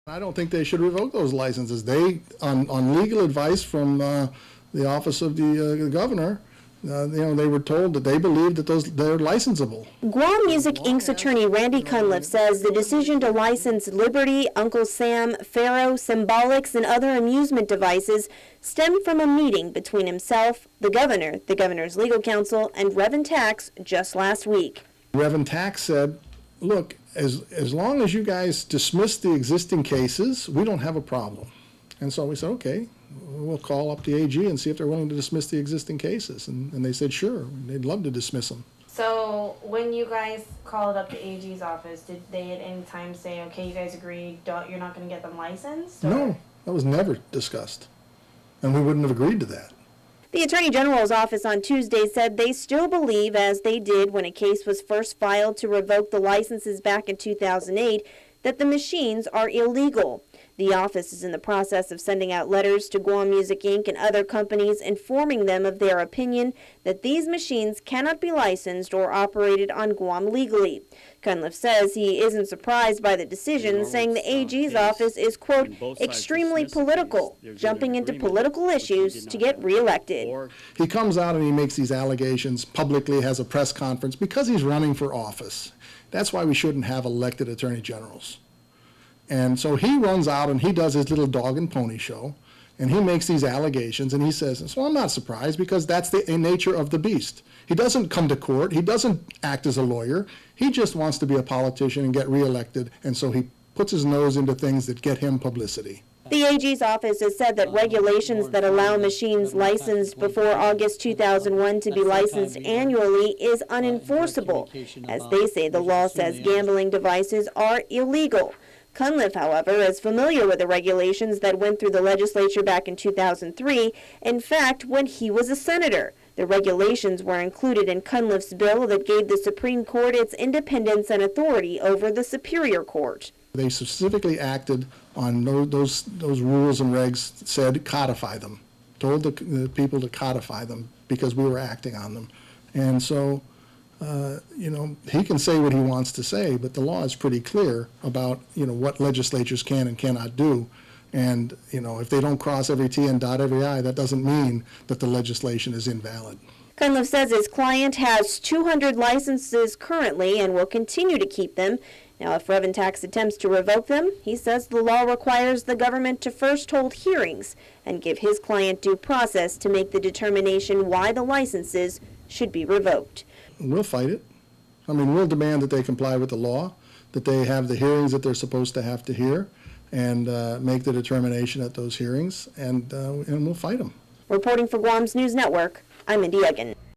I don't think they should revoke those licenses. They, on legal advice from the office of the governor, they were told that they believed that they're licensable. Guam Music Inc.'s attorney Randy Cunliffe says the decision to license Liberty, Uncle Sam, Pharaoh, Symbolics, and other amusement devices stemmed from a meeting between himself, the governor's legal counsel, and Reverend Tax just last week. Reverend Tax said, look, as long as you guys dismiss the existing cases, we don't have a problem. And so we said, okay, we'll call up the AG and see if they're willing to dismiss the existing cases. And they said, sure, they'd love to dismiss them. So when you guys called up the AG's office, did they at any time say, okay, you guys agree, you're not going to get them licensed? Or? No, that was never discussed. And we wouldn't have agreed to that. The Attorney General's office on Tuesday said they still believe, as they did when a case was first filed to revoke the licenses back in 2008, that the machines are illegal. The office is in the process of sending out letters to Guam Music Inc. and other companies informing them of their opinion that these machines cannot be licensed or operated on Guam legally. Cunliffe says he isn't surprised by the decision, saying the AG's office is, quote, extremely political, jumping into political issues to get reelected. He comes out and he makes these allegations publicly, has a press conference, because he's running for office. That's why we shouldn't have elected attorney generals. And so he runs out and he does his little dog and pony show, and he makes these allegations, and he says, so I'm not surprised, because that's the nature of the beast. He doesn't come to court. He doesn't act as a lawyer. He just wants to be a politician and get reelected, and so he puts his nose into things that get him publicity. The AG's office has said that regulations that allow machines licensed before August 2001 to be licensed annually is unenforceable, as they say the law says gambling devices are illegal. Cunliffe, however, is familiar with the regulations that went through the legislature back in 2003. In fact, when he was a senator, the regulations were included in Cunliffe's bill that gave the Supreme Court its independence and authority over the Superior Court. They specifically acted on those rules and regs that said codify them, told the people to codify them because we were acting on them. And so, he can say what he wants to say, but the law is pretty clear about, what legislatures can and cannot do. And, if they don't cross every T and dot every I, that doesn't mean that the legislation is invalid. Cunliffe says his client has 200 licenses currently and will continue to keep them. Now, if Reverend Tax attempts to revoke them, he says the law requires the government to first hold hearings and give his client due process to make the determination why the licenses should be revoked. We'll fight it. We'll demand that they comply with the law, that they have the hearings that they're supposed to have to hear, and make the determination at those hearings, and we'll fight them. Reporting for Guam's News Network, I'm Mindy Egan.